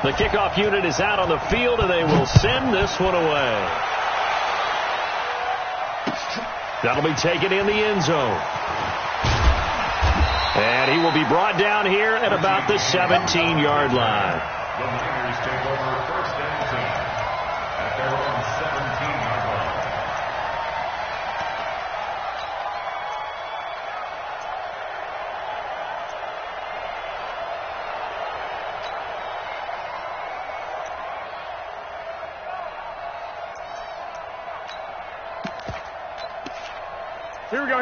The kickoff unit is out on the field, and they will send this one away. That'll be taken in the end zone. And he will be brought down here at about the 17-yard line. The Niners take over first and 10 at their own 17-yard line.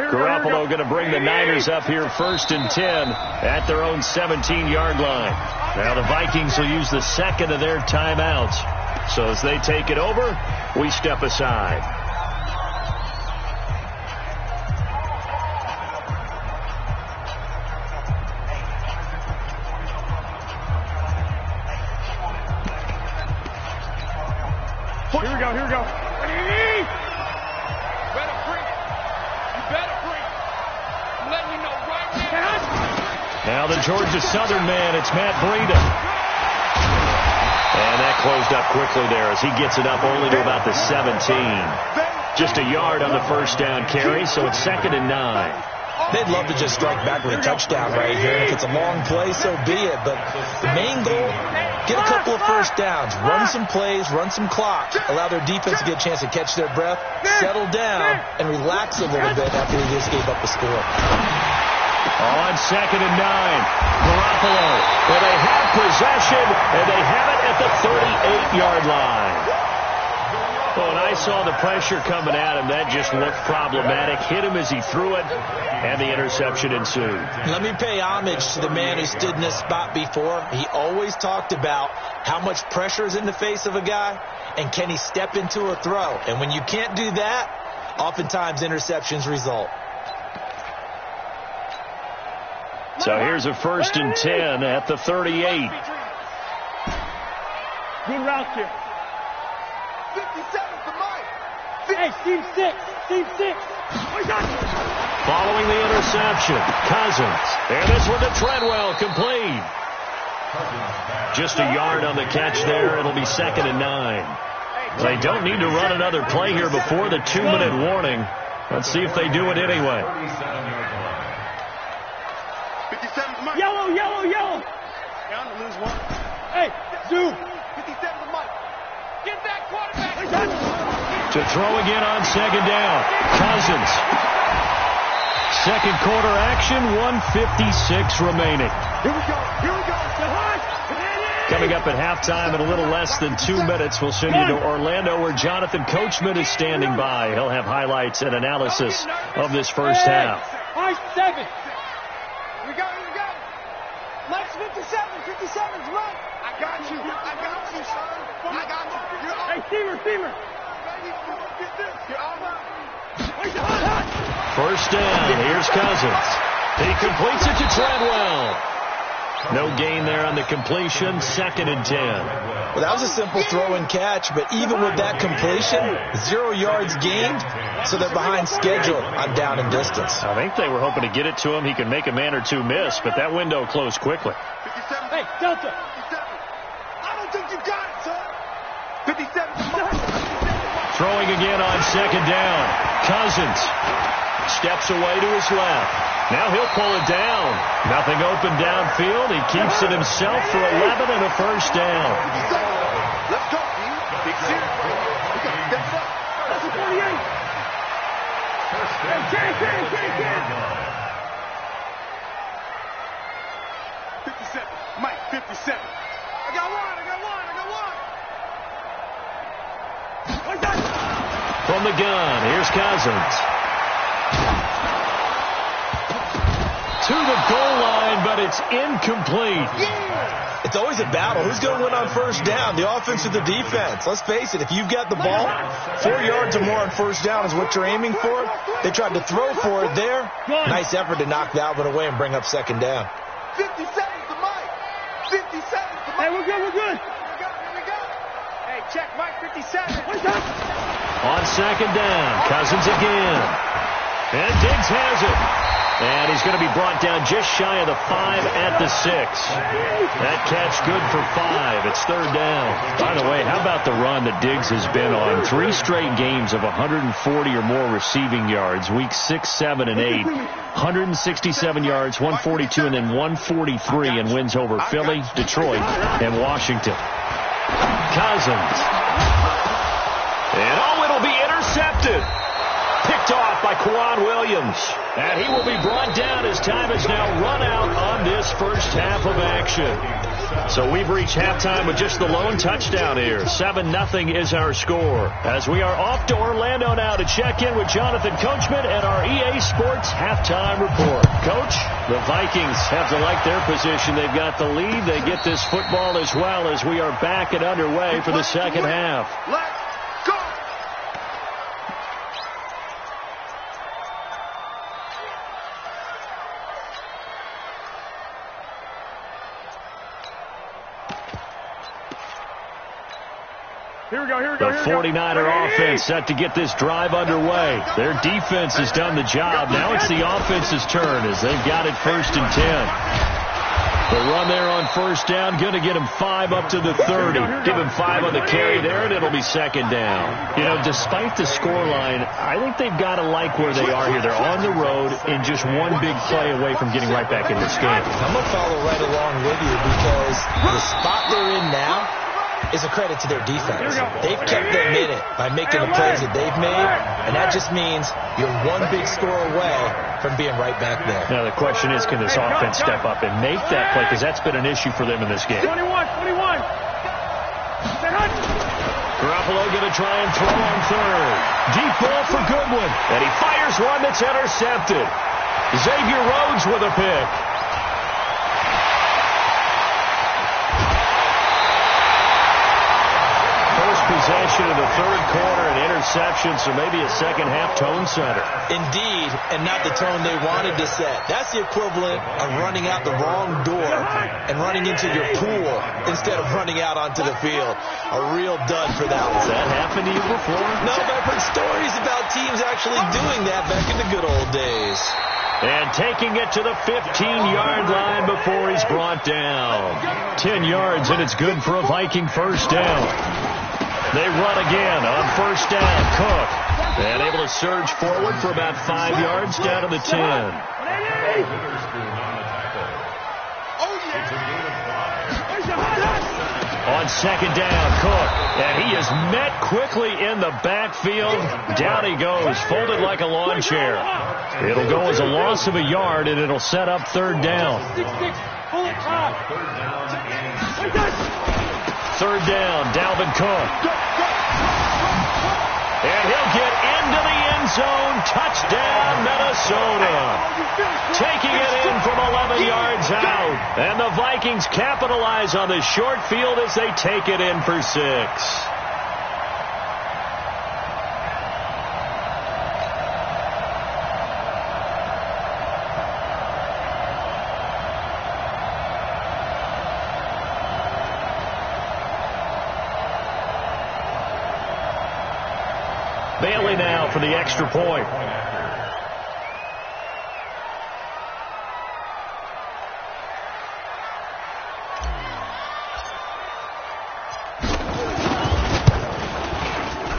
Garoppolo going to bring the Niners up here first and 10 at their own 17-yard line. Now the Vikings will use the second of their timeouts. So as they take it over, we step aside. Here we go. Now the Georgia Southern man, it's Matt Breida. And that closed up quickly there as he gets it up only to about the 17. Just a yard on the first down carry, so it's 2nd and 9. They'd love to just strike back with a touchdown right here. And if it's a long play, so be it. But the main goal, get a couple of first downs, run some plays, run some clock, allow their defense to get a chance to catch their breath, settle down, and relax a little bit after they just gave up the score. On 2nd and 9, Garoppolo. Well, they have possession, and they have it at the 38-yard line. Well, when I saw the pressure coming at him, that just looked problematic. Hit him as he threw it, and the interception ensued. Let me pay homage to the man who stood in this spot before. He always talked about how much pressure is in the face of a guy, and can he step into a throw. And when you can't do that, oftentimes interceptions result. So here's a 1st and 10 at the 38. Good route here. 57 for Mike. Hey, Steve 6. Following the interception, Cousins. And this one to Treadwell, complete. Just a yard on the catch there. It'll be 2nd and 9. They don't need to run another play here before the 2-minute warning. Let's see if they do it anyway. Yellow. Down to lose one. Hey, Zoo. 57 to Mike. Get that quarterback. To throw again on 2nd down. Cousins. Second quarter action, 1:56 remaining. Here we go. Coming up at halftime in a little less than 2 minutes, we'll send you to Orlando where Jonathan Coachman is standing by. He'll have highlights and analysis of this first half. 7. We got it. Mike's 57's right. I got you, son. I got you. Hey, Steamer. Get this. You're all right. First down. Here's Cousins. He completes it to Treadwell. No gain there on the completion. 2nd and 10. Well, that was a simple throw and catch, but even with that completion, 0 yards gained, so they're behind schedule on down and distance. I think they were hoping to get it to him. He could make a man or two miss, but that window closed quickly. 57. Hey, Delta. 57. I don't think you got it, son. 57. Throwing again on 2nd down. Cousins steps away to his left. Now he'll pull it down. Nothing open downfield. He keeps it himself for 11 and a first down. Let's go, team. Big series. We got to step up. That's a 48. Can. 57. Mike, 57. I got one. From the gun, here's Cousins. To the goal line, but it's incomplete. It's always a battle. Who's going to win on first down, the offense or the defense? Let's face it, if you've got the ball, 4 yards or more on first down is what you're aiming for. They tried to throw for it there. Nice effort to knock that one away and bring up 2nd down. 57 to Mike. 57 to Mike. Hey, we're good. Here we go. Hey, check Mike, 57. On 2nd down, Cousins again. And Diggs has it. And he's going to be brought down just shy of the 5 at the 6. That catch good for 5. It's third down. By the way, how about the run that Diggs has been on? 3 straight games of 140 or more receiving yards. Weeks 6, 7, and 8. 167 yards, 142, and then 143 in wins over Philly, Detroit, and Washington. Cousins. And it'll be intercepted. Picked off by Quan Williams. And he will be brought down as time is now run out on this first half of action. So we've reached halftime with just the lone touchdown here. 7-0 is our score. As we are off to Orlando now to check in with Jonathan Coachman and our EA Sports halftime report. Coach, the Vikings have to like their position. They've got the lead. They get this football as well as we are back and underway for the second half. The 49er offense set to get this drive underway. Their defense has done the job. Now it's the offense's turn as they've got it 1st and 10. The run there on first down, going to get him 5 up to the 30. Give him 5 on the carry there, and it'll be second down. You know, despite the scoreline, I think they've got to like where they are here. They're on the road and just one big play away from getting right back in this game. I'm going to follow right along with you because the spot they're in now is a credit to their defense. They've kept them in it by making the plays that they've made, and that just means you're one big score away from being right back there. Now the question is, can this offense step up and make that play? Because that's been an issue for them in this game. 21. Garoppolo going to try and throw on third. Deep ball for Goodwin, and he fires one that's intercepted. Xavier Rhodes with a pick. Possession of the third quarter and interception, so maybe a second half tone setter. Indeed, and not the tone they wanted to set. That's the equivalent of running out the wrong door and running into your pool instead of running out onto the field. A real dud for that one. Has that happened to you before? No, but I've heard stories about teams actually doing that back in the good old days. And taking it to the 15-yard line before he's brought down. 10 yards, and it's good for a Viking first down. They run again on first down. Cook. And able to surge forward for about 5 yards down to the 10. On second down, Cook. And he is met quickly in the backfield. Down he goes, folded like a lawn chair. It'll go as a loss of a yard, and it'll set up third down. Third down, Dalvin Cook. And he'll get into the end zone. Touchdown, Minnesota. Taking it in from 11 yards out. And the Vikings capitalize on the short field as they take it in for 6. Bailey now for the extra point.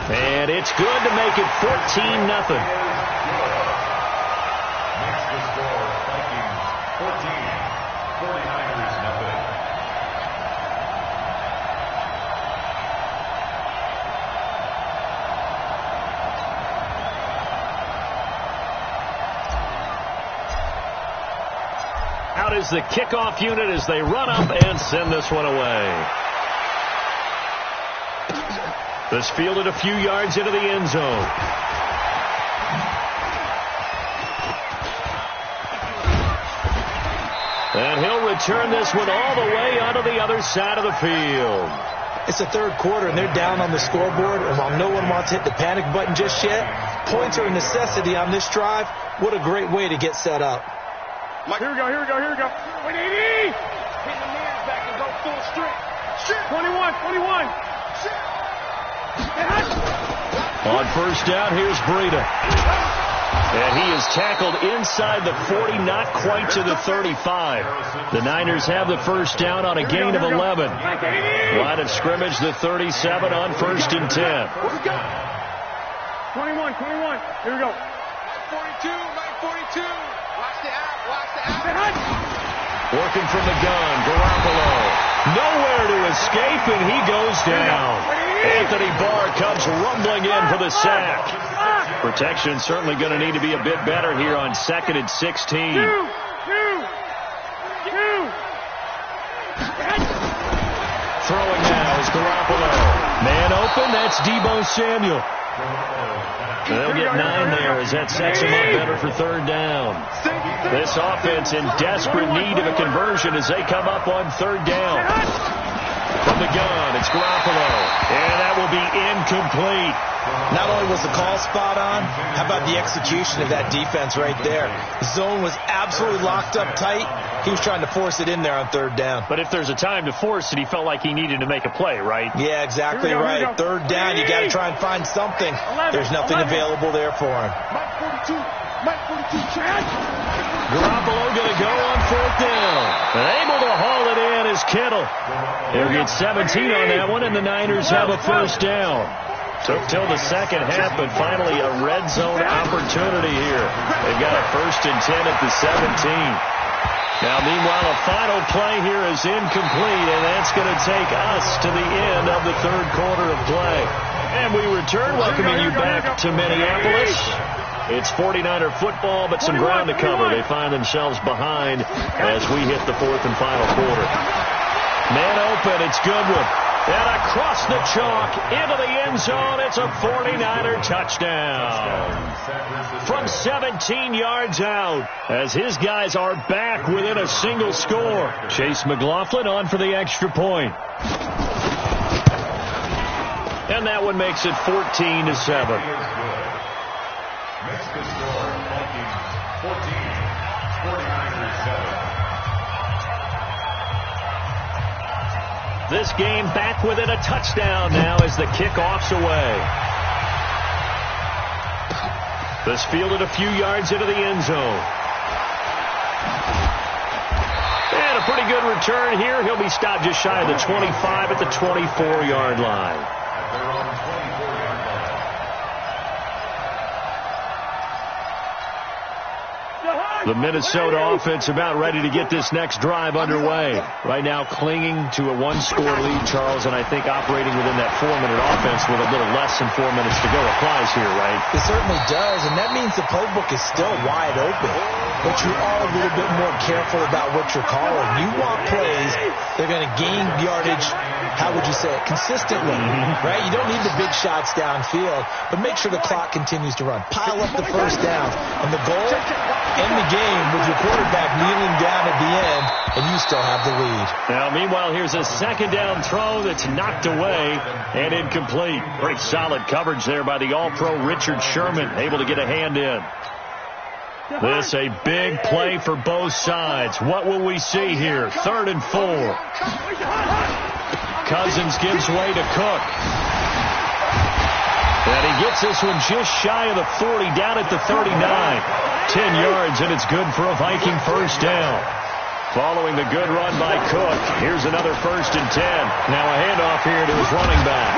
And it's good to make it 14-0. Next to score, Vikings 14, 49ers 0. Out is the kickoff unit as they run up and send this one away. This fielded a few yards into the end zone. And he'll return this one all the way onto the other side of the field. It's the third quarter, and they're down on the scoreboard. And while no one wants to hit the panic button just yet, points are a necessity on this drive. What a great way to get set up. Here we go. 180. Pin the mirrors back and go full strength. 21. On first down, here's Breida. And he is tackled inside the 40, not quite to the 35. The Niners have the first down on a gain of 11. Line of scrimmage, the 37 on 1st and 10. 21. Here we go. 42, 42. Watch the app. Working from the gun, Garoppolo. Nowhere to escape, and he goes down. Anthony Barr comes rumbling in for the sack. Protection certainly going to need to be a bit better here on 2nd and 16. Throwing now is Garoppolo. Man open, that's Deebo Samuel. They'll get 9 there as that sets them up better for 3rd down. This offense in desperate need of a conversion as they come up on 3rd down. From the gun, it's Garoppolo. And that will be incomplete. Not only was the call spot on, how about the execution of that defense right there? The zone was absolutely locked up tight. He was trying to force it in there on 3rd down. But if there's a time to force it, he felt like he needed to make a play, right? Yeah, exactly right. 3rd down, you got to try and find something. There's nothing available there for him. Garoppolo going to go on 4th down. And able to haul it in is Kittle. He'll get 17 on that one, and the Niners have a first down. Took till the second half, but finally a red zone opportunity here. They've got a 1st and 10 at the 17. Now, meanwhile, a final play here is incomplete, and that's going to take us to the end of the 3rd quarter of play. And we return, welcoming you back to Minneapolis. It's 49er football, but some ground to cover. They find themselves behind as we hit the 4th and final quarter. Man open, it's Goodwin. And across the chalk, into the end zone, it's a 49er touchdown. From 17 yards out, as his guys are back within a single score. Chase McLaughlin on for the extra point. And that one makes it 14-7. Makes the score, Vikings 14, 49ers 7. This game back within a touchdown now as the kickoff's away. This fielded a few yards into the end zone. And a pretty good return here. He'll be stopped just shy of the 25 at the 24-yard line. At their own 24-yard line. The Minnesota offense about ready to get this next drive underway. Right now clinging to a 1-score lead, Charles, and I think operating within that 4-minute offense with a little less than 4 minutes to go applies here, right? It certainly does, and that means the playbook is still wide open. But you are a little bit more careful about what you're calling. You want plays that are going to gain yardage, how would you say it, consistently, right? You don't need the big shots downfield, but make sure the clock continues to run. Pile up the first downs. And the goal, end the game with your quarterback kneeling down at the end, and you still have the lead. Now, meanwhile, here's a 2nd down throw that's knocked away and incomplete. Pretty solid coverage there by the All-Pro Richard Sherman, able to get a hand in. This a big play for both sides. What will we see here? 3rd and 4. Cousins gives way to Cook. And he gets this one just shy of the 40, down at the 39. 10 yards, and it's good for a Viking first down. Following the good run by Cook, here's another 1st and 10. Now a handoff here to his running back.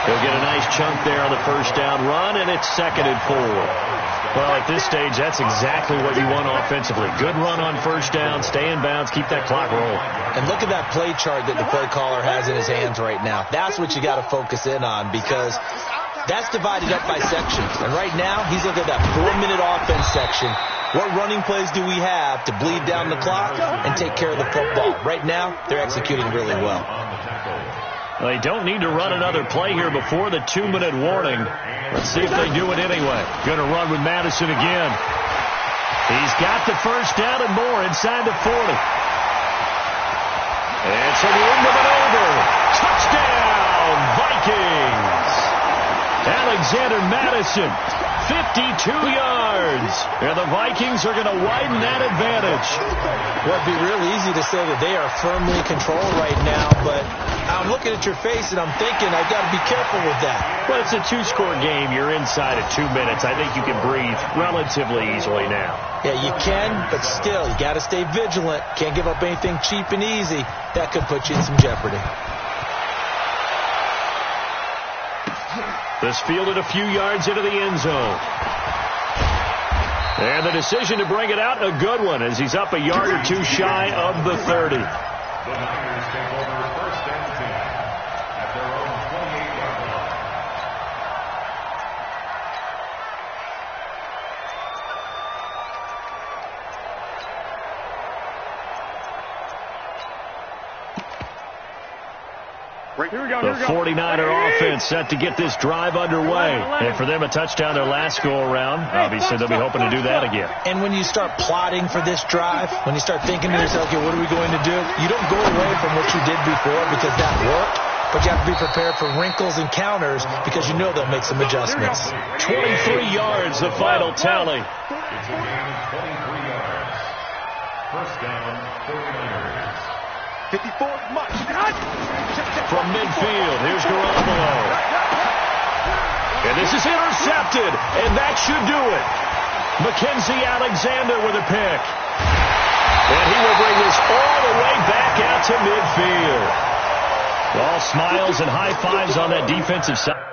He'll get a nice chunk there on the first down run, and it's 2nd and 4. Well, at this stage, that's exactly what you want offensively. Good run on first down, stay in bounds, keep that clock rolling. And look at that play chart that the play caller has in his hands right now. That's what you got to focus in on, because that's divided up by sections. And right now, he's looking at that 4-minute offense section. What running plays do we have to bleed down the clock and take care of the football? Right now, they're executing really well. They don't need to run another play here before the 2-minute warning. Let's see if they do it anyway. Going to run with Madison again. He's got the first down and more inside the 40. It's a wing of it over. Touchdown, Vikings. Alexander Madison, 52 yards. And the Vikings are going to widen that advantage. Well, it'd be real easy to say that they are firmly in control right now, but I'm looking at your face and I'm thinking I've got to be careful with that. Well, it's a two-score game. You're inside at 2 minutes. I think you can breathe relatively easily now. Yeah, you can, but still, you got to stay vigilant. Can't give up anything cheap and easy. That could put you in some jeopardy. This fielded a few yards into the end zone. And the decision to bring it out, a good one, as he's up a yard or two shy of the 30. The Niners take over first and 10 at their own 28-yard line. The 49er offense set to get this drive underway. And for them, a touchdown their last go-around. Obviously, they'll be hoping to do that again. And when you start plotting for this drive, when you start thinking to yourself, okay, what are we going to do? You don't go away from what you did before because that worked, but you have to be prepared for wrinkles and counters because you know they'll make some adjustments. 23 yards, the final tally. It's a gain of 23 yards. First down, 49ers. 54 much. From midfield, here's Garoppolo. And this is intercepted, and that should do it. Mackenzie Alexander with a pick. And he will bring this all the way back out to midfield. All smiles and high fives on that defensive side.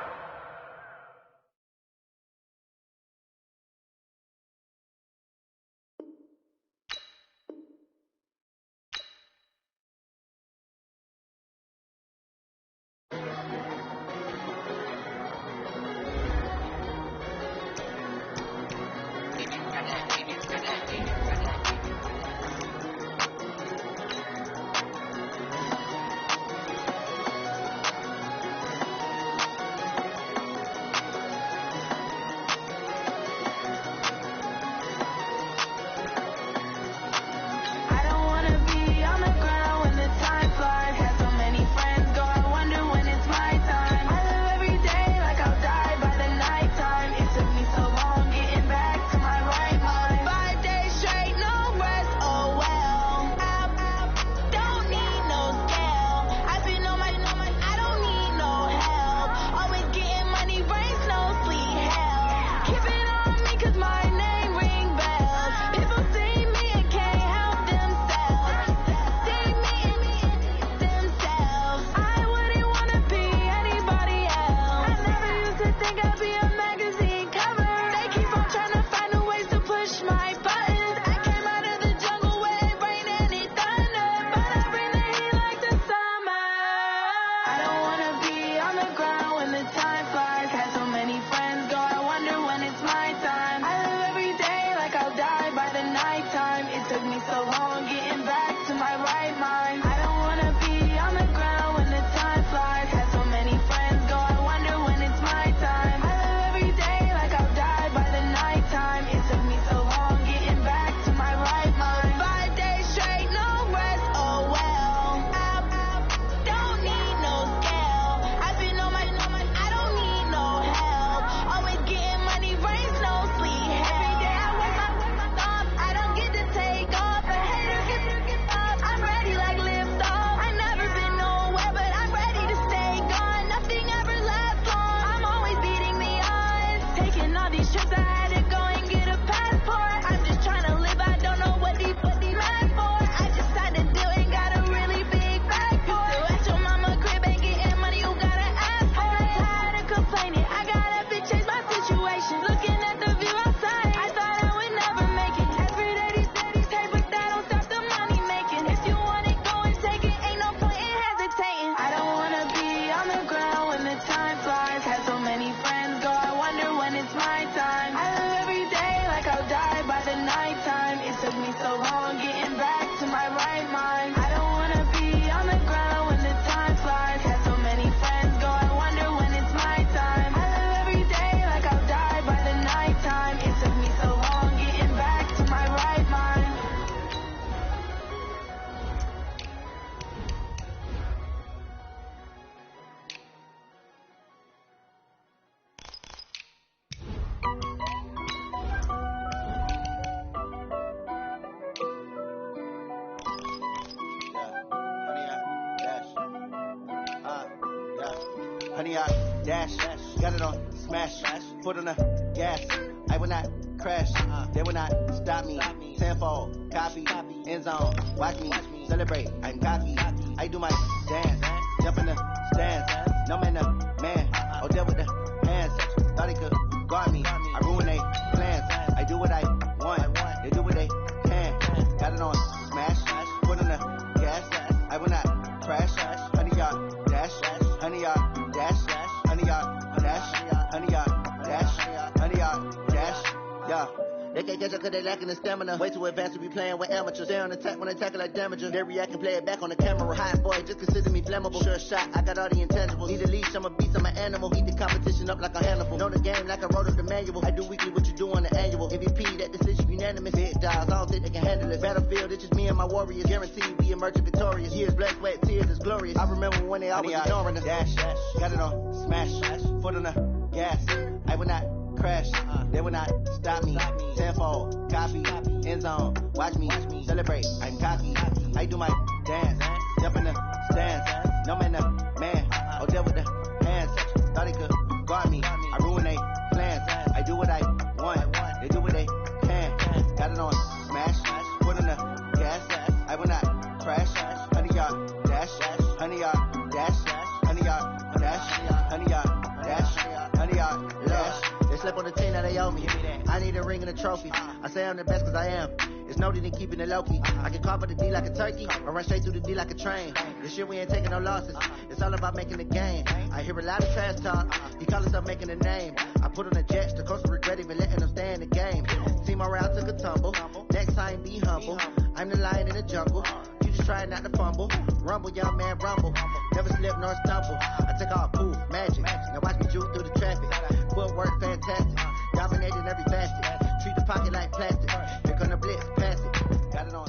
100 yard dash. Got it on smash. Foot on the gas. I will not crash. They will not stop me. Tenfold, copy, end zone. Watch me celebrate. I'm cocky. I do my dance. Jump in the stands. No man, no man. Oh, there with the hands. Thought they could guard me. I ruin their plans. I do what I want. They do what they can. Got it on smash. Foot on the gas. I will not crash. 100 yard dash. 100 yard dash. 100 yard dash. 100 yard dash. 100 yard dash. Yeah. They can't catch up cause they lacking the stamina. Way too advanced to be playing with amateurs. Stay on attack when they tackle like damager. They react and play it back on the camera. Hot boy, just consider me flammable. Sure shot, I got all the intangibles. Need a leash, I'm a beast, I'm an animal. Eat the competition up like a Hannibal. Know the game like I wrote up the manual. I do weekly what you do on the annual. MVP, that decision unanimous. Big dials, I don't think they can handle it. Battlefield, it's just me and my warriors. Guaranteed we emerge victorious. Years, blood, sweat, tears, is glorious. I remember when they always ignoring us. Dash, got it on smash. Foot on the gas. I will not crash. They will not stop me. Tenfold, copy, end zone. Watch me celebrate. I'm cocky. I do my dance. Jump in the stands. No man, no man. Oh, there with the hands. Thought they could guard me. I ruin their plans. I do what I want. They do what they can. Got it on smash. Foot on the gas. I will not crash. 100 yard dash. 100 yard dash. 100 yard dash. 100 yard dash. 100 yard dash. They slept on the team, now they owe me. I need a ring and a trophy. I say I'm the best cause I am. It's no need in keeping it low-key. I can carve up the D like a turkey or run straight through the D like a train. This shit we ain't taking no losses. It's all about making the game. I hear a lot of trash talk. He call himself making a name. I put on the jets. The coach will regret even letting them stay in the game. Team around took a tumble. Next time be humble. I'm the lion in the jungle. You just try not to fumble. Rumble, young man, rumble. Never slip nor stumble. I take all poof, magic. Now watch me juke through the traffic. Footwork fantastic. Dominating every facet. Treat the pocket like plastic. Here come the blitz, pass it. Got it on.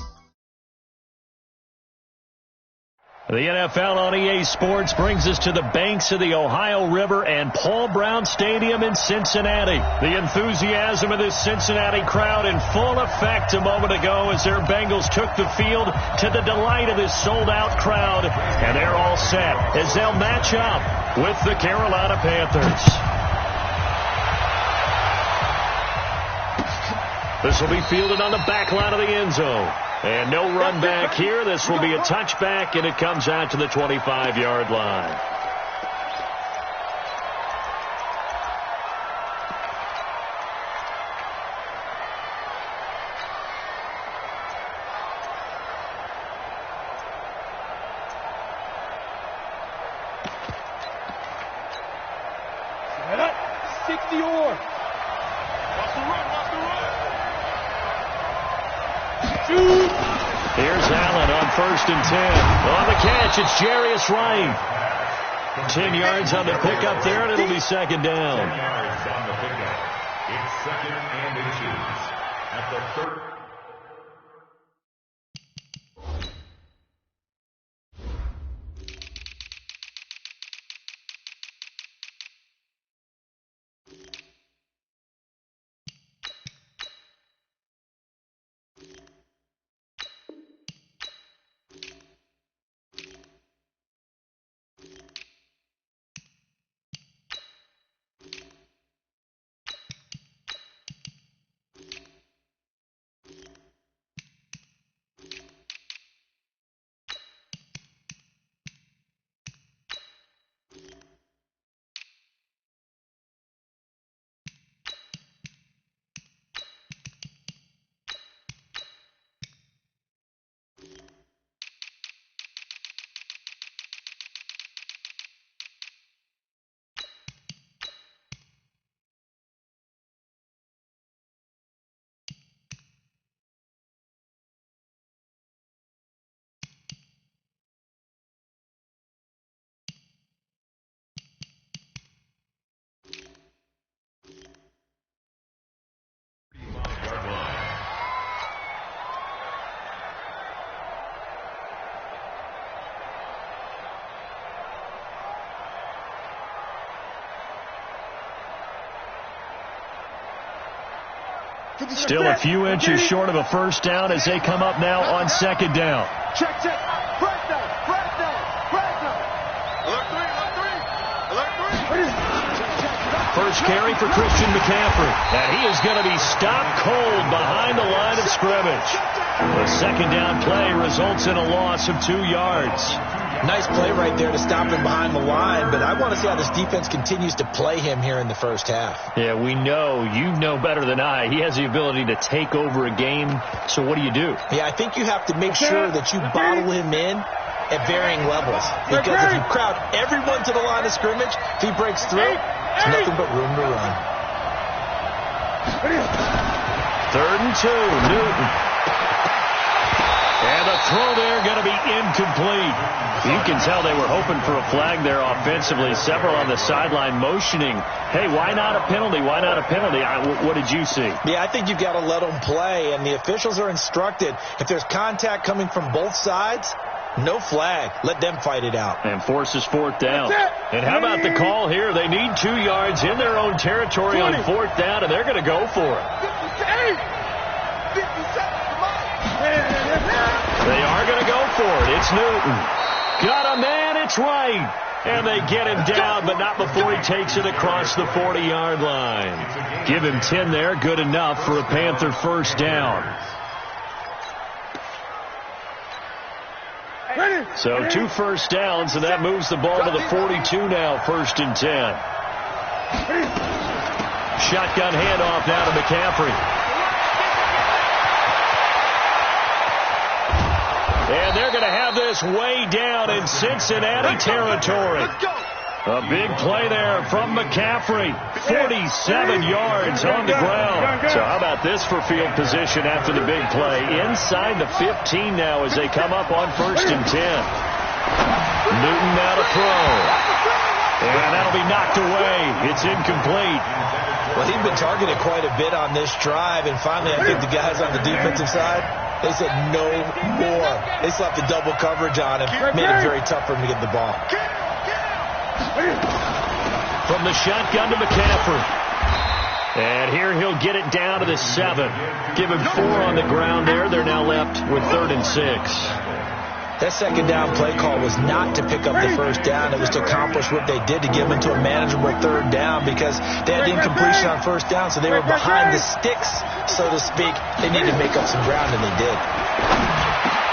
The NFL on EA Sports brings us to the banks of the Ohio River and Paul Brown Stadium in Cincinnati. The enthusiasm of this Cincinnati crowd in full effect a moment ago as their Bengals took the field to the delight of this sold-out crowd. And they're all set as they'll match up with the Carolina Panthers. This will be fielded on the back line of the end zone. And no run back here. This will be a touchback, and it comes out to the 25-yard line. Set up. 60-or. Watch the run. Shoot. Here's Allen on 1st and 10. On the catch, it's Jarius Wright. 10 yards on the pickup there, and it'll be second down. 10 yards on the pickup. It's 2nd and 2 at the 3rd. Still a few inches short of a first down as they come up now on 2nd down. Check. Press down. Alert 3. First carry for Christian McCaffrey. And he is going to be stopped cold behind the line of scrimmage. The second down play results in a loss of 2 yards. Nice play right there to stop him behind the line, but I want to see how this defense continues to play him here in the first half. Yeah, we know. You know better than I. He has the ability to take over a game, so what do you do? Yeah, I think you have to make sure that you bottle him in at varying levels, because if you crowd everyone to the line of scrimmage, if he breaks through, there's nothing but room to run. 3rd and 2, Newton. And the throw there going to be incomplete. You can tell they were hoping for a flag there offensively. Several on the sideline motioning, hey, why not a penalty? Why not a penalty? What did you see? Yeah, I think you've got to let them play, and the officials are instructed, if there's contact coming from both sides, no flag. Let them fight it out. And forces 4th down. And how about the call here? They need 2 yards in their own territory on 4th down, and they're going to go for it. 57, come on. They are going to go for it. It's Newton. Got a man. It's right. And they get him down, but not before he takes it across the 40-yard line. Give him 10 there. Good enough for a Panther first down. So 2 first downs, and that moves the ball to the 42 now, 1st and 10. Shotgun handoff now to McCaffrey. And they're going to have this way down in Cincinnati territory. A big play there from McCaffrey. 47 yards on the ground. So how about this for field position after the big play? Inside the 15 now as they come up on 1st and 10. Newton now to throw. And that'll be knocked away. It's incomplete. Well, he's been targeted quite a bit on this drive, and finally I think the guys on the defensive side, they said no more. They slapped the double coverage on him, made it very tough for him to get the ball. From the shotgun to McCaffrey. And here he'll get it down to the 7. Give him 4 on the ground there. They're now left with 3rd and 6. That second down play call was not to pick up the first down. It was to accomplish what they did, to get them into a manageable 3rd down, because they had the incompletion on 1st down, so they were behind the sticks, so to speak. They needed to make up some ground, and they did.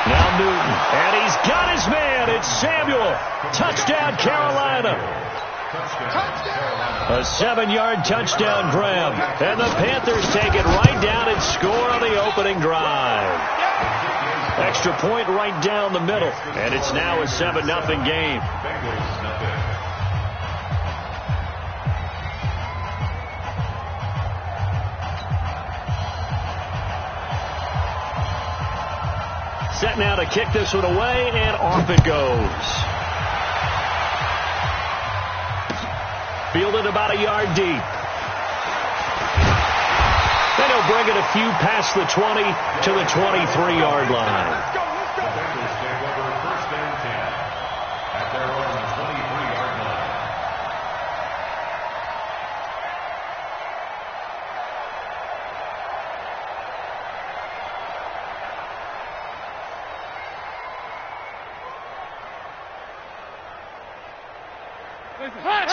Now Newton, and he's got his man. It's Samuel. Touchdown, Carolina. A 7-yard touchdown grab. And the Panthers take it right down and score on the opening drive. Extra point right down the middle. And it's now a 7-0 game. Set now to kick this one away, and off it goes. Fielded about a yard deep. Then he'll bring it a few past the 20 to the 23-yard line.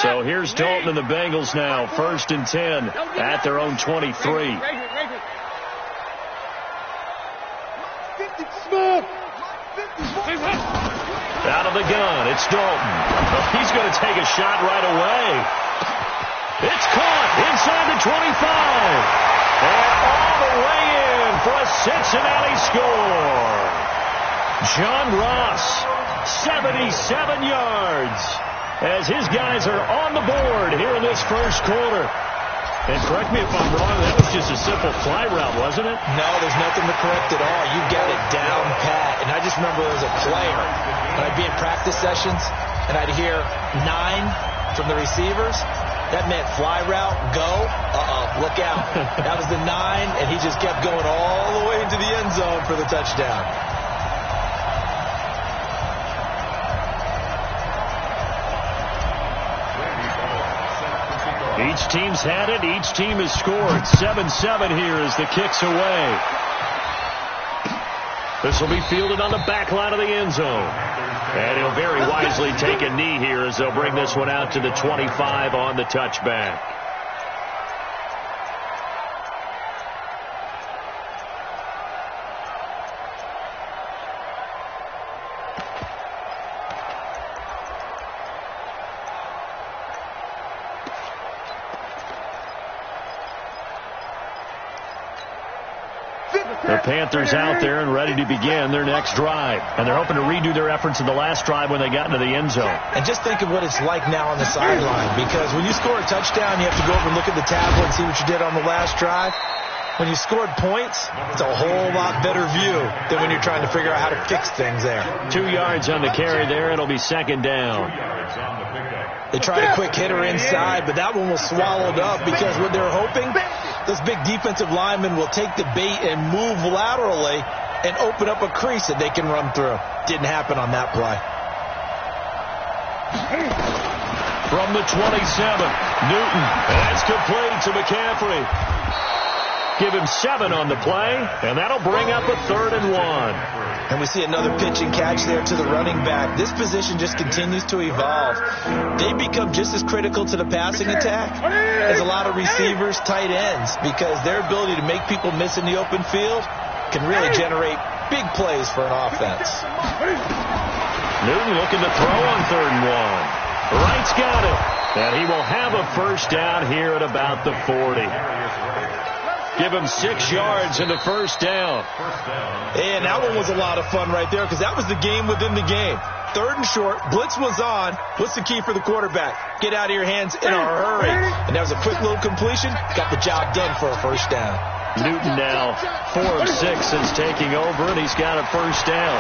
So here's Dalton and the Bengals now, 1st and 10 at their own 23. Out of the gun, it's Dalton. He's going to take a shot right away. It's caught inside the 25. And all the way in for a Cincinnati score. John Ross, 77 yards. As his guys are on the board here in this first quarter. And correct me if I'm wrong, that was just a simple fly route, wasn't it? No, there's nothing to correct at all. You got it down pat. And I just remember as a player, when I'd be in practice sessions, and I'd hear 9 from the receivers, that meant fly route, go, look out. That was the 9, and he just kept going all the way into the end zone for the touchdown. Each team's had it. Each team has scored. 7-7 here as the kick's away. This will be fielded on the back line of the end zone. And he'll very wisely take a knee here as they'll bring this one out to the 25 on the touchback. The Panthers out there and ready to begin their next drive. And they're hoping to redo their efforts in the last drive when they got into the end zone. And just think of what it's like now on the sideline, because when you score a touchdown, you have to go over and look at the tablet and see what you did on the last drive. When you scored points, it's a whole lot better view than when you're trying to figure out how to fix things there. 2 yards on the carry there. It'll be second down. They tried a quick hitter inside, but that one was swallowed up because what they're hoping, those big defensive linemen will take the bait and move laterally and open up a crease that they can run through. Didn't happen on that play. From the 27, Newton. That's complete to McCaffrey. Give him 7 on the play, and that'll bring up a 3rd and 1. And we see another pitch and catch there to the running back. This position just continues to evolve. They become just as critical to the passing attack as a lot of receivers, tight ends, because their ability to make people miss in the open field can really generate big plays for an offense. Newton looking to throw on 3rd and 1. Wright's got it, and he will have a first down here at about the 40. Give him 6 yards in the first down. And that one was a lot of fun right there because that was the game within the game. 3rd and short, blitz was on. What's the key for the quarterback? Get out of your hands in a hurry. And that was a quick little completion. Got the job done for a first down. Newton now 4 of 6 since taking over, and he's got a first down.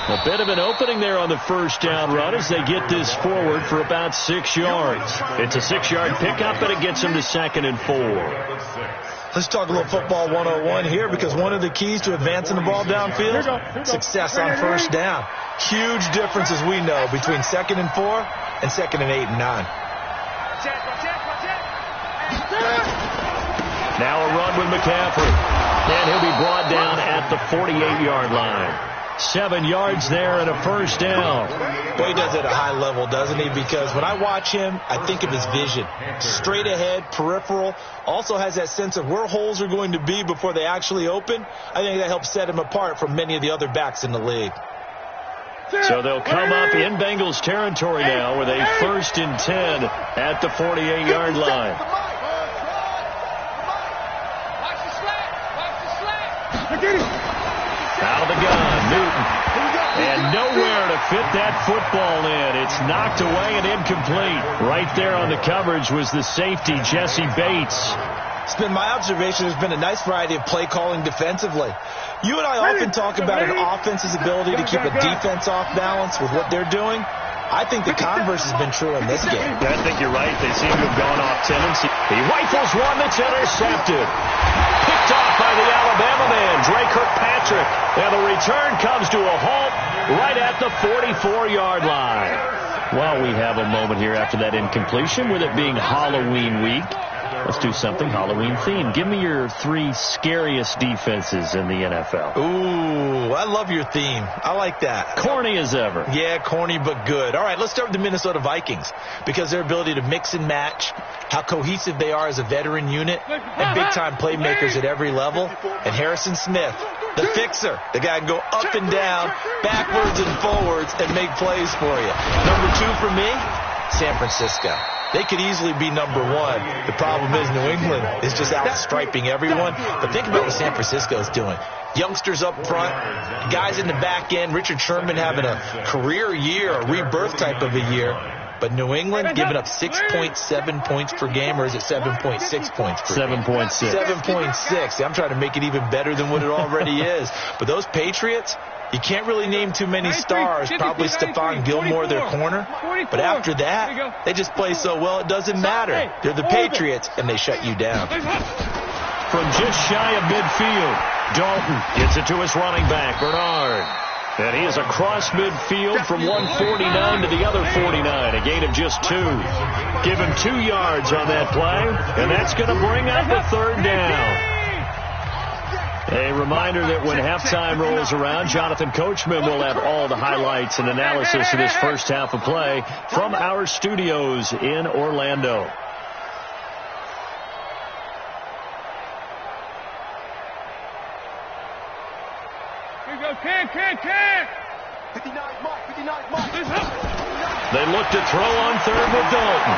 A bit of an opening there on the first down run as they get this forward for about 6 yards. It's a 6-yard pickup, and it gets them to 2nd and 4. Let's talk a little football 101 here, because one of the keys to advancing the ball downfield, success on first down. Huge difference, as we know, between 2nd and 4 and 2nd and 8 and 9. Now a run with McCaffrey. And he'll be brought down at the 48-yard line. 7 yards there and a first down. Boy, he does it at a high level, doesn't he? Because when I watch him, I think of his vision. Straight ahead, peripheral. Also has that sense of where holes are going to be before they actually open. I think that helps set him apart from many of the other backs in the league. So they'll come up in Bengals territory now with a 1st and 10 at the 48-yard line. Out of the gun, Newton. And nowhere to fit that football in. It's knocked away and incomplete. Right there on the coverage was the safety, Jesse Bates. It's been my observation there's been a nice variety of play calling defensively. You and I often talk about an offense's ability to keep a defense off balance with what they're doing. I think the converse has been true in this game. I think you're right. They seem to have gone off tendency. He rifles one that's intercepted. Picked off by the Alabama man, Dre Kirkpatrick. And the return comes to a halt right at the 44-yard line. Well, we have a moment here after that incompletion with it being Halloween week. Let's do something Halloween themed. Give me your 3 scariest defenses in the NFL. Ooh, I love your theme. I like that. Corny as ever. Yeah, corny but good. All right, let's start with the Minnesota Vikings because their ability to mix and match, how cohesive they are as a veteran unit, and big-time playmakers at every level. And Harrison Smith, the fixer, the guy can go up and down, backwards and forwards, and make plays for you. Number 2 for me, San Francisco. They could easily be number 1. The problem is New England is just outstriping everyone. But think about what San Francisco is doing. Youngsters up front, guys in the back end, Richard Sherman having a career year, a rebirth type of a year. But New England giving up 6.7 points per game, or is it 7.6 points per game? 7.6. 7.6. I'm trying to make it even better than what it already is. But those Patriots, you can't really name too many stars. Probably Stephon Gilmore, their corner. But after that, they just play so well, it doesn't matter. They're the Patriots, and they shut you down. From just shy of midfield, Dalton gets it to his running back, Bernard. And he is across midfield from 149 to the other 49, a gain of just 2. Give him 2 yards on that play, and that's going to bring up a 3rd down. A reminder that when halftime rolls around, Jonathan Coachman will have all the highlights and analysis of this first half of play from our studios in Orlando. They look to throw on 3rd with Dalton.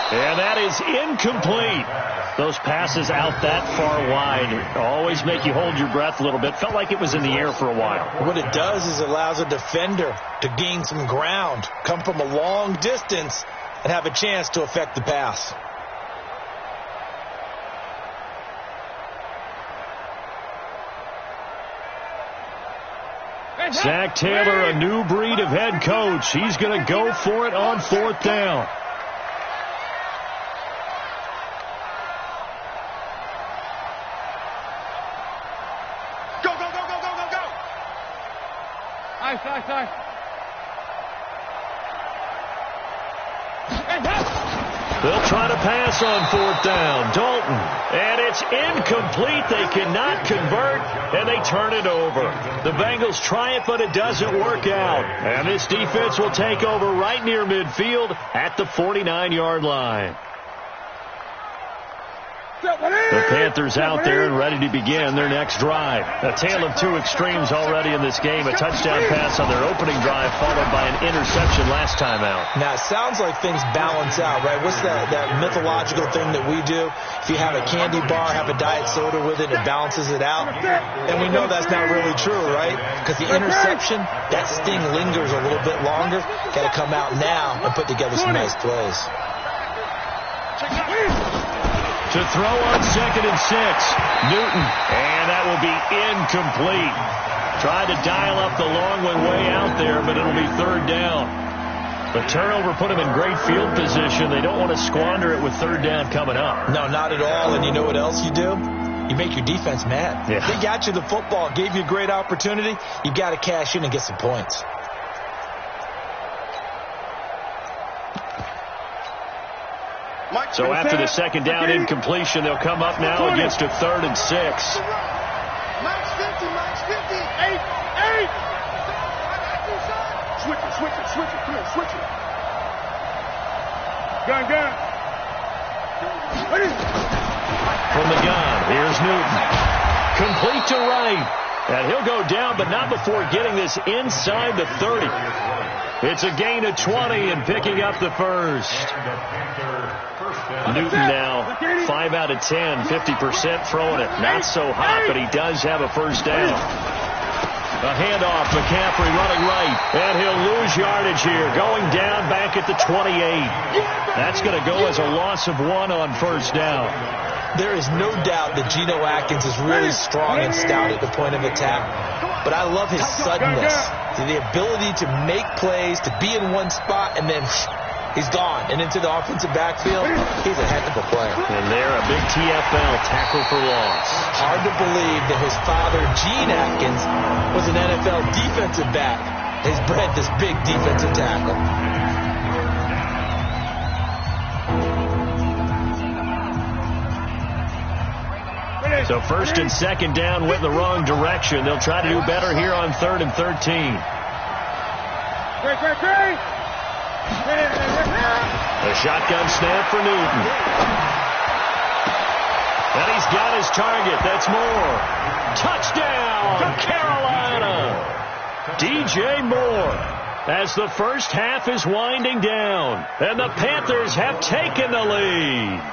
And that is incomplete. Those passes out that far wide always make you hold your breath a little bit. Felt like it was in the air for a while. What it does is it allows a defender to gain some ground, come from a long distance, and have a chance to affect the pass. Zach Taylor, a new breed of head coach. He's going to go for it on 4th down. Go, go, go, go, go, go, go. Nice. They'll try to pass on 4th down. Dalton. And it's incomplete. They cannot convert, and they turn it over. The Bengals try it, but it doesn't work out. And this defense will take over right near midfield at the 49-yard line. The Panthers out there and ready to begin their next drive. A tale of two extremes already in this game. A touchdown pass on their opening drive followed by an interception last time out. Now, it sounds like things balance out, right? What's that mythological thing that we do? If you have a candy bar, have a diet soda with it, it balances it out. And we know that's not really true, right? Because the interception, that sting lingers a little bit longer. Got to come out now and put together some nice plays. To throw on 2nd and 6. Newton. And that will be incomplete. Tried to dial up the long one way out there, but it'll be 3rd down. The turnover put them in great field position. They don't want to squander it with 3rd down coming up. No, not at all. And you know what else you do? You make your defense mad. Yeah. They got you the football, gave you a great opportunity. You got to cash in and get some points. So after the 2nd down incompletion, they'll come up now against a 3rd and 6. Max 50. 8. Switch it. Come here, switch it. Gun. From the gun, here's Newton. Complete to right. And he'll go down, but not before getting this inside the 30. It's a gain of 20 and picking up the first. Newton now 5 out of 10, 50% throwing it. Not so hot, but he does have a first down. A handoff, McCaffrey running right, and he'll lose yardage here, going down back at the 28. That's going to go as a loss of 1 on first down. There is no doubt that Geno Atkins is really strong and stout at the point of attack, but I love his suddenness, the ability to make plays, to be in one spot, and then he's gone. And into the offensive backfield, he's a heck of a player. And there, a big TFL tackle for loss. Hard to believe that his father, Gene Atkins, was an NFL defensive back. He's bred this big defensive tackle. So 1st and 2nd down went the wrong direction. They'll try to do better here on 3rd and 13. Great. A shotgun snap for Newton. And he's got his target. That's Moore. Touchdown, Carolina. DJ Moore. As the first half is winding down. And the Panthers have taken the lead.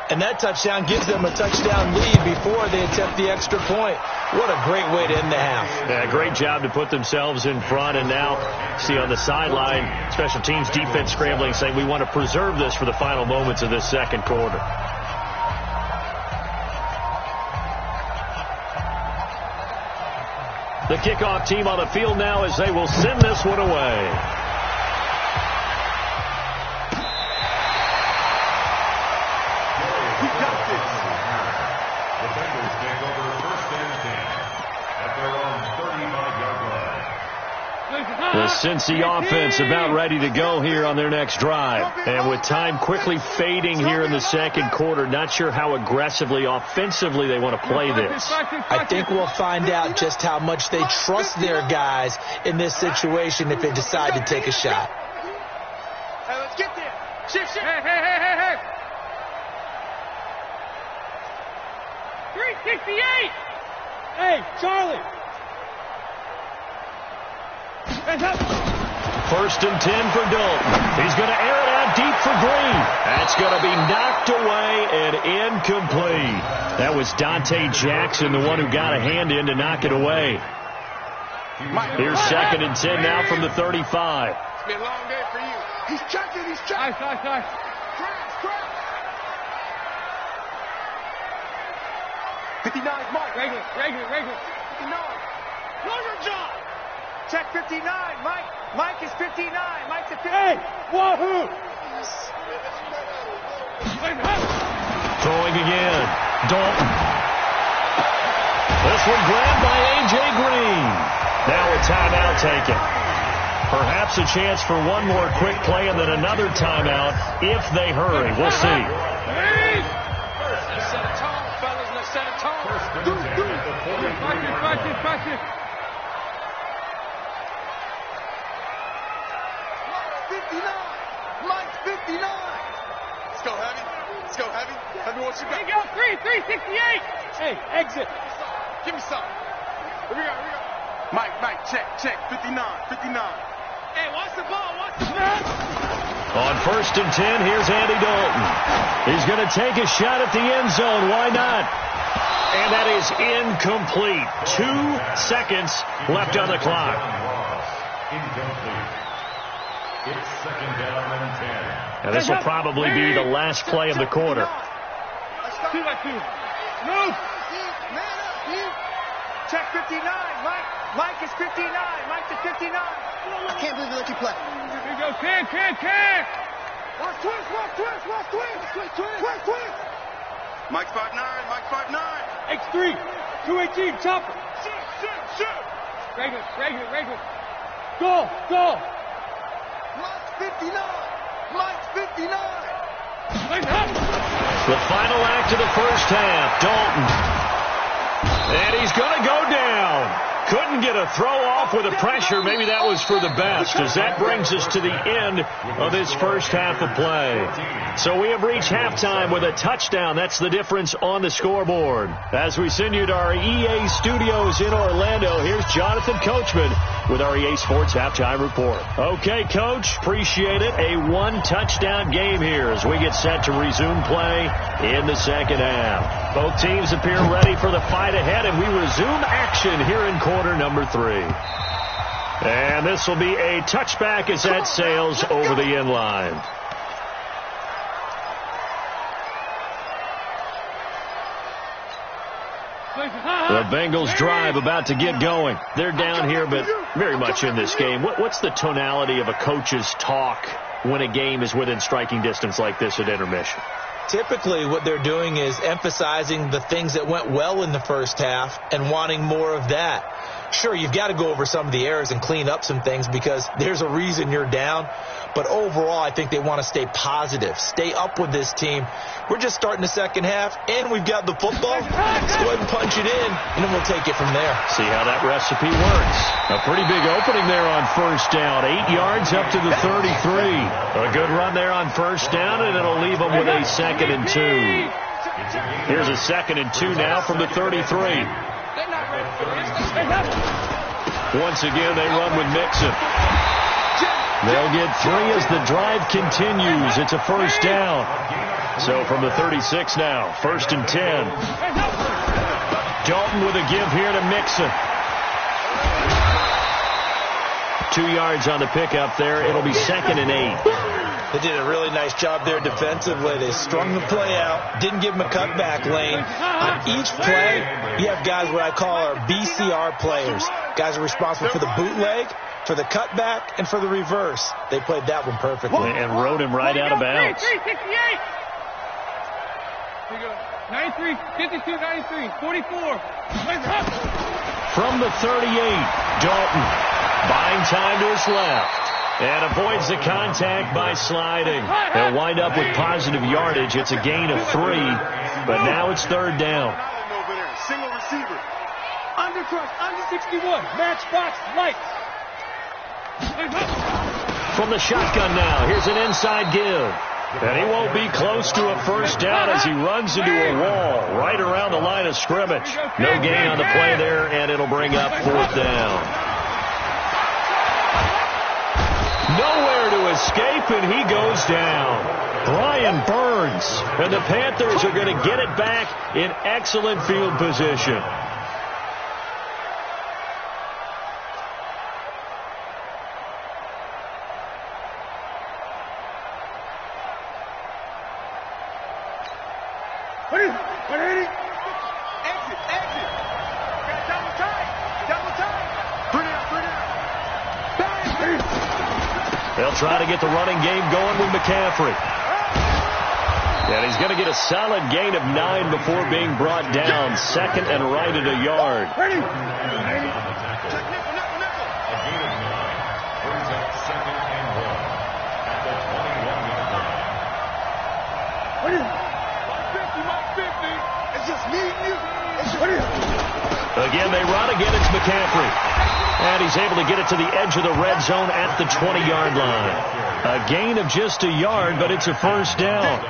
And that touchdown gives them a touchdown lead before they attempt the extra point. What a great way to end the half. Yeah, great job to put themselves in front. And now, see on the sideline, special teams defense scrambling, saying we want to preserve this for the final moments of this 2nd quarter. The kickoff team on the field now as they will send this one away. The Cincy offense about ready to go here on their next drive. And with time quickly fading here in the 2nd quarter, not sure how aggressively, offensively they want to play this. I think we'll find out just how much they trust their guys in this situation if they decide to take a shot. Hey, let's get there. Shift. Hey. 368. Hey, Charlie. 1st and 10 for Dalton. He's going to air it out deep for Green. That's going to be knocked away and incomplete. That was Dante Jackson, the one who got a hand in to knock it away. Here's 2nd and 10 now from the 35. It's been a long day for you. He's checking. Nice. Crash. 59 is Mike. Regular. 59. Longer job. Check 59. Mike is 59. Mike's at 50. Hey, wahoo! Throwing again. Dalton. This one grabbed by A.J. Green. Now a timeout taken. Perhaps a chance for one more quick play and then another timeout if they hurry. We'll see. Let's set a tone, fellas. Let's set a tone. Practice. 59. Mike's 59. Let's go heavy. Heavy, what you got? Here we go. 368. Hey, exit. Give me some. Here we go. Mike, check. 59. Hey, watch the ball. On 1st and 10, here's Andy Dalton. He's going to take a shot at the end zone. Why not? And that is incomplete. 2 seconds left on the clock. Incomplete. It's 2nd down and 10. And this will probably be the last play of the quarter. 2 by 2. Move. Man up, check 59. Mike is 59. Mike's at 59. I can't believe we let you play. Here we go. Can. Watch twist. Mike's 5'9". X3. 218. Chopper. Shoot. Regular. Go. Mike's 59. The final act of the first half. Dalton. And he's going to go down. Couldn't get a throw off with the pressure. Maybe that was for the best, as that brings us to the end of this first half of play. So we have reached halftime with a touchdown. That's the difference on the scoreboard. As we send you to our EA studios in Orlando, here's Jonathan Coachman with our EA Sports Halftime Report. Okay, Coach, appreciate it. A 1-touchdown game here as we get set to resume play in the second half. Both teams appear ready for the fight ahead, and we resume action here in quarter number 3. And this will be a touchback as that sails over the end line. The Bengals drive about to get going. They're down here, but very much in this game. What's the tonality of a coach's talk when a game is within striking distance like this at intermission? Typically, what they're doing is emphasizing the things that went well in the first half and wanting more of that. Sure, you've got to go over some of the errors and clean up some things because there's a reason you're down. But overall, I think they want to stay positive, stay up with this team. We're just starting the second half, and we've got the football. Let's go ahead and punch it in, and then we'll take it from there. See how that recipe works. A pretty big opening there on first down. 8 yards up to the 33. A good run there on first down, and it'll leave them with a 2nd and 2. Here's a 2nd and 2 now from the 33. Once again, they run with Mixon. They'll get 3 as the drive continues. It's a first down. So from the 36 now, 1st and 10. Dalton with a give here to Mixon. 2 yards on the pickup there. It'll be 2nd and 8. They did a really nice job there defensively. They strung the play out, didn't give them a cutback lane. On each play, you have guys what I call our BCR players. Guys are responsible for the bootleg, for the cutback, and for the reverse. They played that one perfectly. And rode him right out of bounds. 368. Here we go. 93, 52, 93, 44. From the 38, Dalton buying time to his left. And avoids the contact by sliding. They'll wind up with positive yardage. It's a gain of 3, but now it's 3rd down. Single receiver. Undercrush, under 61. Matchbox, lights. From the shotgun now, here's an inside give. And he won't be close to a first down as he runs into a wall right around the line of scrimmage. No gain on the play there, and it'll bring up 4th down. escape, and he goes down. Brian Burns. And the Panthers are going to get it back in excellent field position. They'll try to get the running game going with McCaffrey. And he's going to get a solid gain of 9 before being brought down. Second and right at a yard. A gain of 9 brings up second and 1 at the 21-yard line. It's just me and you. Again, they run. Again, it's McCaffrey. And he's able to get it to the edge of the red zone at the 20-yard line. A gain of just a yard, but it's a first down.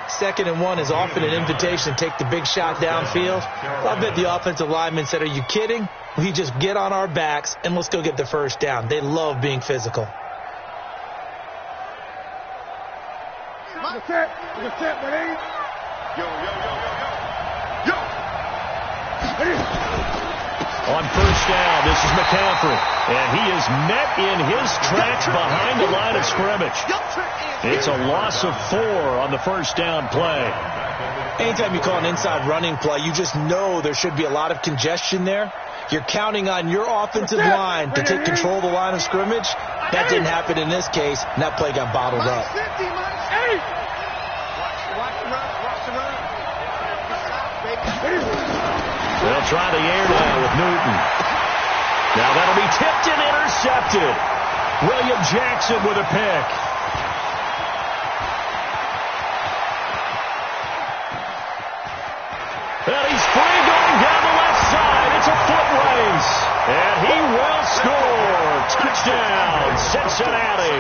Second and 1 is often an invitation to take the big shot downfield. I bet the offensive lineman said, are you kidding? We just get on our backs and let's go get the first down. They love being physical. On first down, this is McCaffrey. And he is met in his tracks behind the line of scrimmage. It's a loss of 4 on the first down play. Anytime you call an inside running play, you just know there should be a lot of congestion there. You're counting on your offensive line to take control of the line of scrimmage. That didn't happen in this case, and that play got bottled up. They'll try the air now with Newton. Now that'll be tipped and intercepted. William Jackson with a pick. And he's free going down the left side. It's a foot race. And he will score. Touchdown, Cincinnati.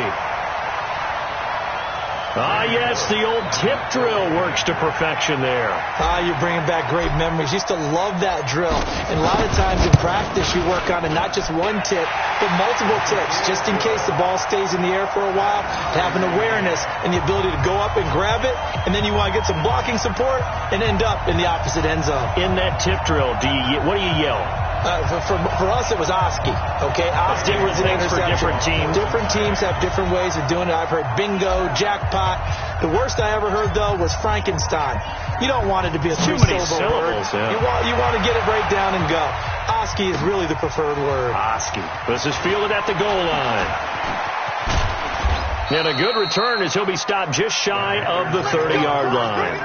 Yes, the old tip drill works to perfection there. You're bringing back great memories. Used to love that drill. And a lot of times in practice, you work on it, not just one tip, but multiple tips, just in case the ball stays in the air for a while, to have an awareness and the ability to go up and grab it, and then you want to get some blocking support and end up in the opposite end zone. In that tip drill, what do you yell? For us, it was Oski. Okay, Oski was an interception. For different teams. Different teams have different ways of doing it. I've heard bingo, jackpot. The worst I ever heard, though, was Frankenstein. You don't want it to be a three-syllable word. Yeah. You want to get it right down and go. Oski is really the preferred word. Oski. This is fielded at the goal line. And a good return as he'll be stopped just shy of the 30-yard line.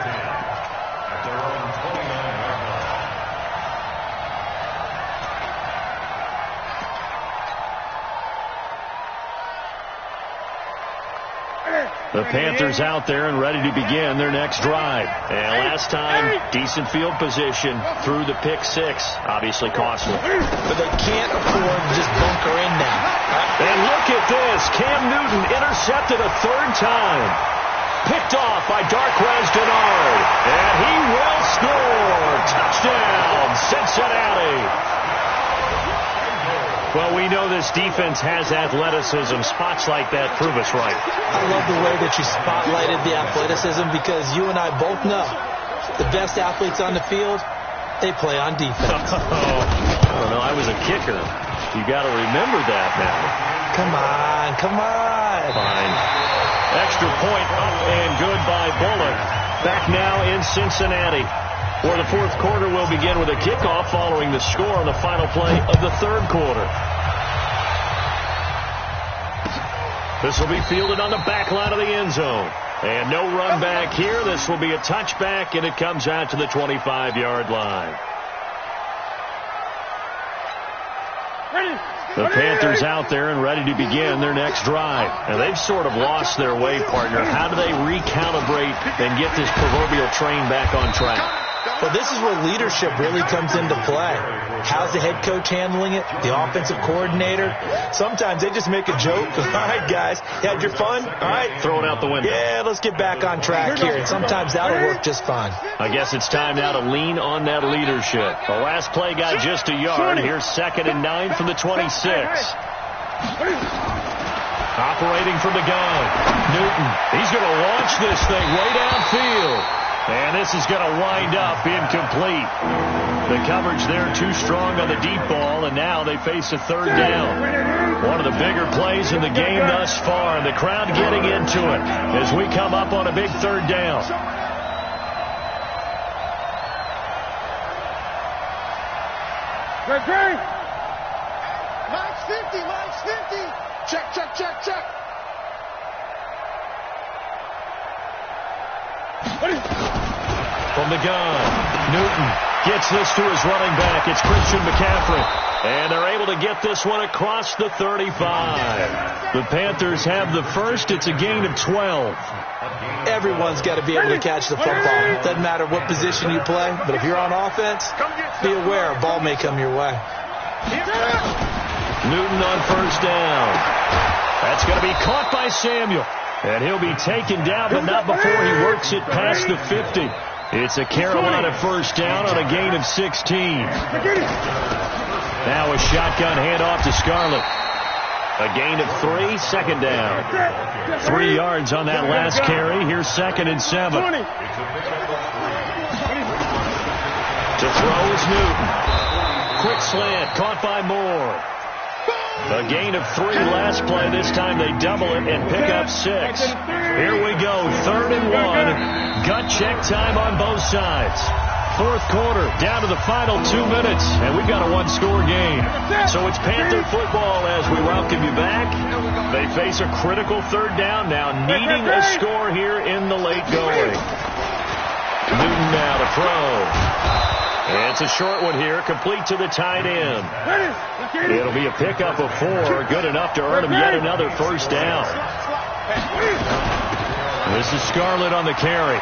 The Panthers out there and ready to begin their next drive. And last time, decent field position through the pick 6. Obviously costly. But they can't afford to just bunker in now. And look at this. Cam Newton intercepted a 3rd time. Picked off by Darquez Denard. And he will score. Touchdown, Cincinnati. Well, we know this defense has athleticism. Spots like that prove us right. I love the way that you spotlighted the athleticism because you and I both know the best athletes on the field, they play on defense. I don't know. I was a kicker. You got to remember that now. Come on. Fine. Extra point up and good by Bullock. Back now in Cincinnati. For the 4th quarter, will begin with a kickoff following the score on the final play of the 3rd quarter. This will be fielded on the back line of the end zone. And no run back here. This will be a touchback, and it comes out to the 25-yard line. The Panthers out there and ready to begin their next drive. And they've sort of lost their way, partner. How do they recalibrate and get this proverbial train back on track? Well, this is where leadership really comes into play. How's the head coach handling it? The offensive coordinator? Sometimes they just make a joke. All right, guys, you had your fun? All right. Throw it out the window. Yeah, let's get back on track here. And sometimes that'll work just fine. I guess it's time now to lean on that leadership. The last play got just a yard. Here's 2nd and 9 from the 26. Operating from the gun. Newton. He's going to launch this thing way downfield. And this is going to wind up incomplete. The coverage there too strong on the deep ball, and now they face a third down. One of the bigger plays in the game thus far, and the crowd getting into it as we come up on a big third down. Great. Mike's 50, Mike's 50. Check. From the gun, Newton gets this to his running back. It's Christian McCaffrey. And they're able to get this one across the 35. The Panthers have the first. It's a gain of 12. Everyone's got to be able to catch the football. Doesn't matter what position you play, but if you're on offense, be aware a ball may come your way. Newton on first down. That's going to be caught by Samuel. And he'll be taken down, but not before he works it past the 50. It's a Carolina first down on a gain of 16. Now a shotgun handoff to Scarlett. A gain of 3, second down. 3 yards on that last carry. Here's 2nd and 7. To throw is Newton. Quick slant, caught by Moore. A gain of 3 last play. This time they double it and pick up 6. Here we go, 3rd and 1. Gut check time on both sides. 4th quarter, down to the final 2 minutes, and we've got a 1-score game. So it's Panther football as we welcome you back. They face a critical 3rd down now, needing a score here in the late going. Newton now to throw. And it's a short one here, complete to the tight end. It'll be a pickup of 4, good enough to earn him yet another first down. This is Scarlett on the carry.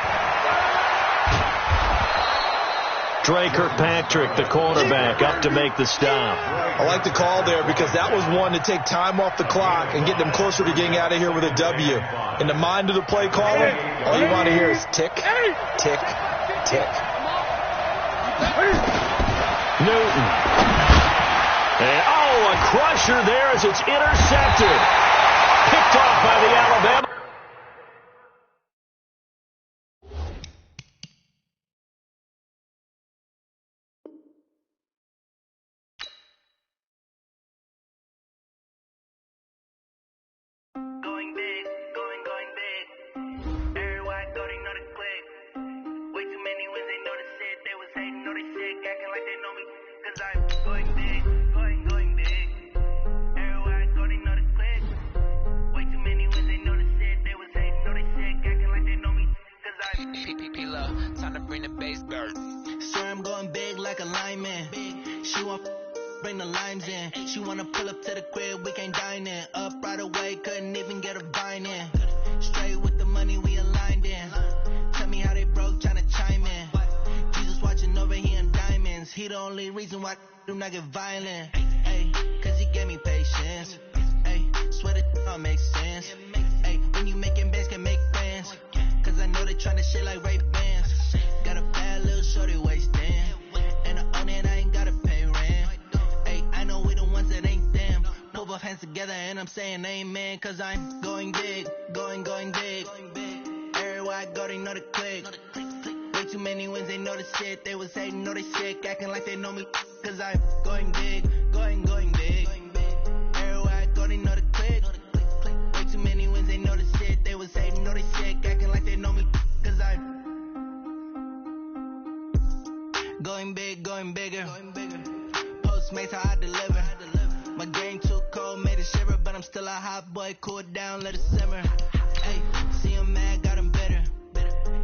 Trey Kirkpatrick, the cornerback, up to make the stop. I like the call there because that was one to take time off the clock and get them closer to getting out of here with a W. In the mind of the play caller, all you want to hear is tick, tick, tick. Newton. And, a crusher there as it's intercepted. Picked off by the Alabama. Going big, going big. Everywhere I go, they know the click. Way too many wins, they know the shit. They was hating, know they sick, acting like they know me. Cause I'm going big, going big. Everywhere I go, they know the click. Way too many wins, they know the shit. They was hating, know they sick, acting like they know me. Cause I'm P-Love, time to bring the bass back. Swear I'm going big like a lineman. She want bring the limes in. She wanna pull up to the crib, we can't dine in. Up right away, couldn't even get a vine in. Straight with the money we aligned in. Tell me how they broke, tryna chime in. Jesus watching over here in diamonds. He the only reason why I do not get violent. Ay, cause he gave me patience. Ay, swear that all makes sense. Ay, when you making bands, can make friends. Cause I know they tryna shit like Ray-Bans. Got a bad little shorty wasting. And I own it, I ain't gotta pay rent. Ay, I know we the ones that ain't them. Pull both hands together and I'm saying amen. Cause I'm going big, going big. Everywhere I go, they know the click. Way too many wins, they know the shit. They was hating, know they sick, acting like they know me. Cause I'm going big, going big. Everywhere I go, they know the click. Way too many wins, they know the shit. They was hating, know they sick, acting like they know me. Cause I'm going big, going bigger. Postmates how I deliver. My game too cold, made it shiver, but I'm still a hot boy. Cool down, let it simmer. Hey, see him mad, got him bitter.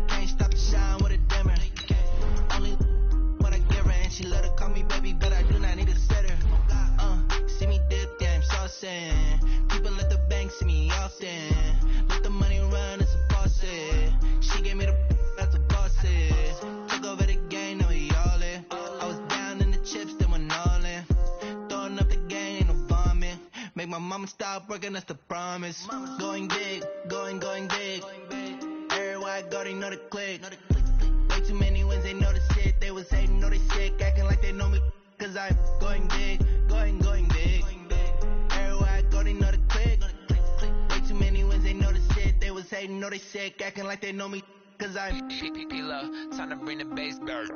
Can't stop the shine with a dimmer. Only what I give her, and she let her call me baby, but I do not need a sitter. See me dip, yeah, I'm saucing. People let the bank see me often. Let the money run, it's a faucet. She gave me the that's a faucet. Took over the game, now we all in. I was down in the chips, then went all in. Throwing up the game, ain't no vomit. Make my mama stop working, that's the promise. Going big, going big. Everywhere I go, they know the click. Way too many wins, they know the shit. They was hating, know they sick, acting like they know me. Cause I'm going big, going big. Everywhere I go, they know the click. know they sick, acting like they know me, cause I'm P-Love, time to bring the bass bird.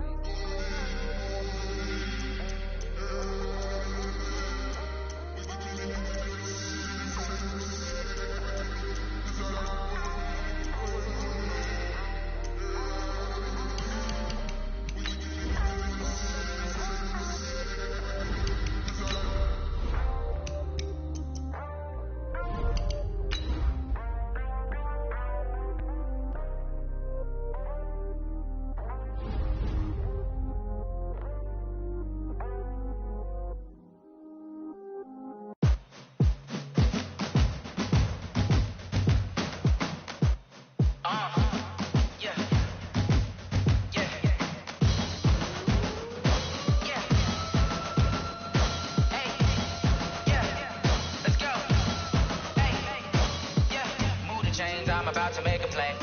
I'm about to make a play.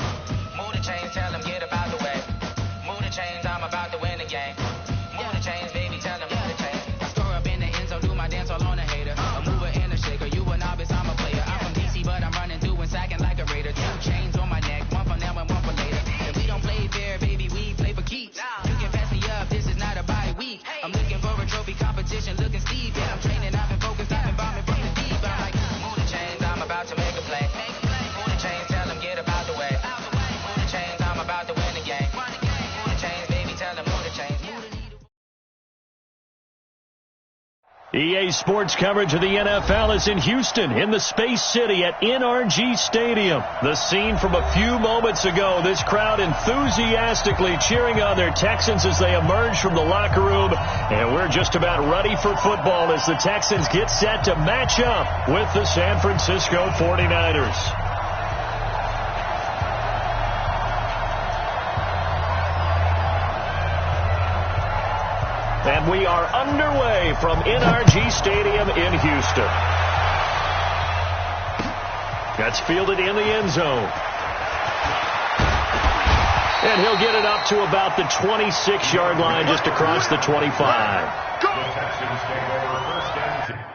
Move the chains, tell them get about the way. Move the chains, I'm about to win the game. Move the chains, baby, tell them move the chains. I score up in the end zone, do my dance all on a hater. A mover and a shaker, you a novice, I'm a player. I'm from DC, but I'm running through and sacking like a raider. 2 chains on my neck, one for now and one for later. If we don't play fair, baby, we play for keeps. You can pass me up, this is not a bye week. I'm looking for a trophy competition, looking Steve. Yeah, I'm training, I've been focused, I've been bombing from the deep. I'm like, move the chains, I'm about to make a play. Move the chains, tell them get about the way. Move the chains, I'm about to win the game. Move the chains, baby, tell them move the chains. EA Sports coverage of the NFL is in Houston, in the Space City at NRG Stadium. The scene from a few moments ago, this crowd enthusiastically cheering on their Texans as they emerge from the locker room. And we're just about ready for football as the Texans get set to match up with the San Francisco 49ers. And we are underway from NRG Stadium in Houston. That's fielded in the end zone. And he'll get it up to about the 26-yard line, just across the 25. The Texans take over first and 10.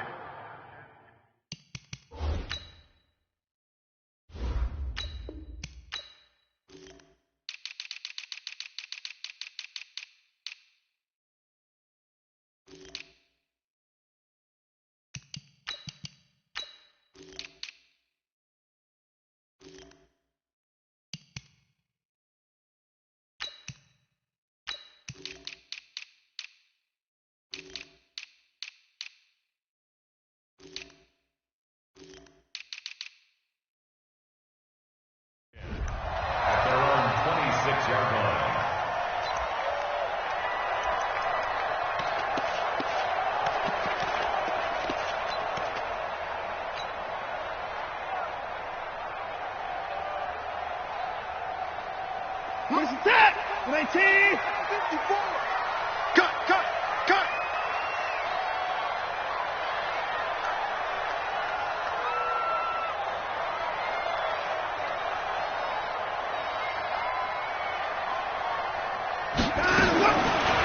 At their own 26-yard line. Where's the tag? 19! 54! Cut!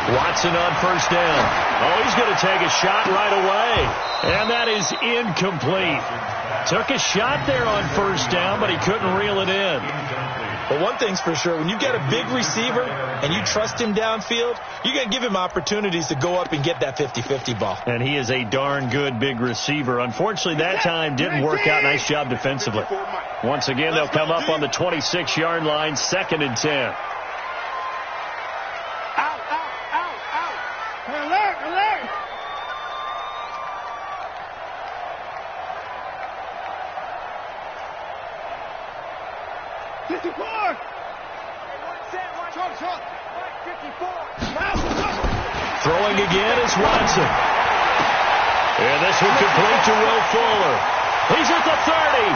Watson on first down. Oh, he's going to take a shot right away. And that is incomplete. Took a shot there on first down, but he couldn't reel it in. But one thing's for sure, when you get a big receiver and you trust him downfield, you're going to give him opportunities to go up and get that 50-50 ball. And he is a darn good big receiver. Unfortunately, that time didn't work out. Nice job defensively. Once again, they'll come up on the 26-yard line, 2nd and 10. Alert! 54! Throwing again is Watson. And this one complete to Will Fuller. He's at the 30.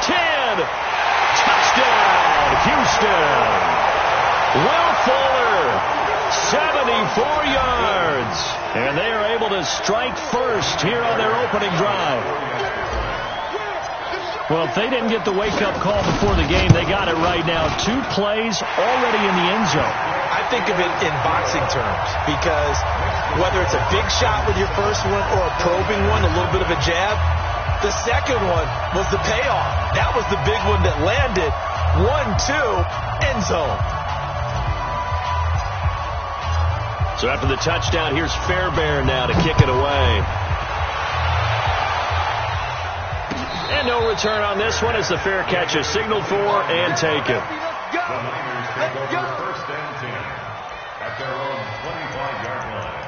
10. Touchdown, Houston. Will Fuller, 74 yards. And they are able to strike first here on their opening drive. Well, if they didn't get the wake-up call before the game, they got it right now. 2 plays already in the end zone. I think of it in boxing terms because whether it's a big shot with your first one or a probing one, a little bit of a jab, the second one was the payoff. That was the big one that landed 1-2, end zone. So after the touchdown, here's Fairbairn now to kick it away. And no return on this one as the fair catch is signaled for and taken. The Niners take over first and 10 at their own 25-yard line.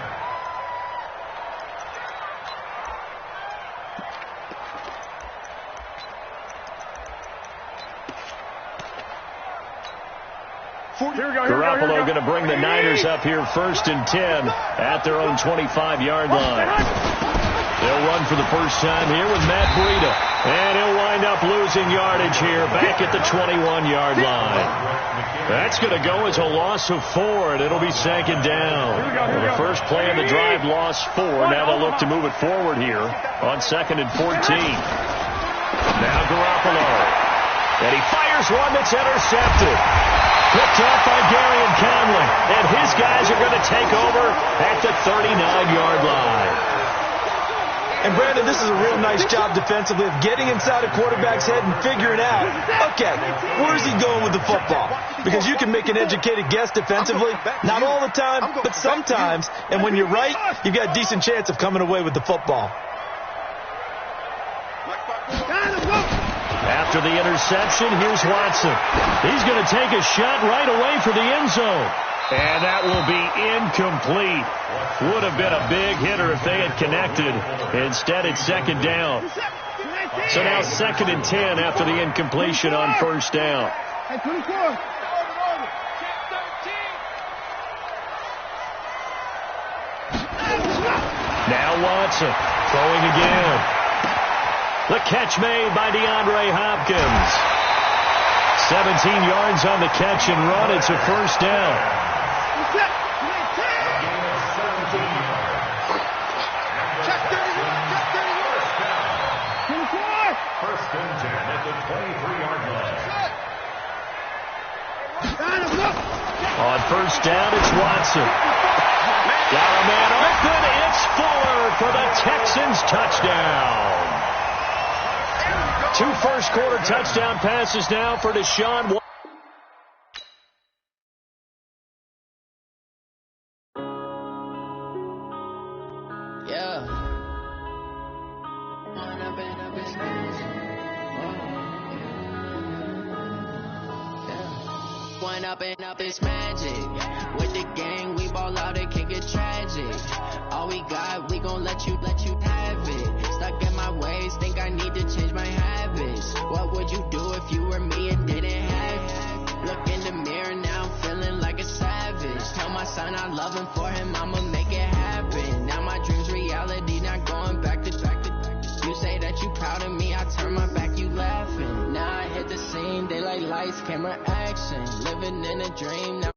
Garoppolo going to bring the Niners up here first and 10 at their own 25-yard line. They'll run for the first time here with Matt Breida. And he'll wind up losing yardage here back at the 21-yard line. That's going to go as a loss of 4, and it'll be second down. Well, the first play of the drive lost 4. Now they'll look to move it forward here on second and 14. Now Garoppolo. And he fires one that's intercepted. Picked off by Darian Conley. And his guys are going to take over at the 39-yard line. And, Brandon, this is a real nice job defensively of getting inside a quarterback's head and figuring out, okay, where's he going with the football? Because you can make an educated guess defensively, not all the time, but sometimes. And when you're right, you've got a decent chance of coming away with the football. After the interception, here's Watson. He's going to take a shot right away for the end zone. And that will be incomplete. Would have been a big hitter if they had connected. Instead, it's second down. So now second and 10 after the incompletion on first down. Now Watson throwing again. The catch made by DeAndre Hopkins. 17 yards on the catch and run. It's a first down. First and 10 at the 23-yard line. On first down, it's Watson. Got a man open. It's Fuller for the Texans touchdown. 2 first-quarter touchdown passes now for Deshaun Watson. Up is magic. With the gang, we ball out, it can get tragic. All we got, we gon' let you have it. Stuck in my ways, think I need to change my habits. What would you do if you were me and didn't have it? Look in the mirror, now I'm feeling like a savage. Tell my son I love him, for him I'ma make it happen. Now my dream's reality, not going back to. You say that you proud of me, I turn my back, you laughing. Now I hit the scene, they like lights, camera, action. Living in a dream now.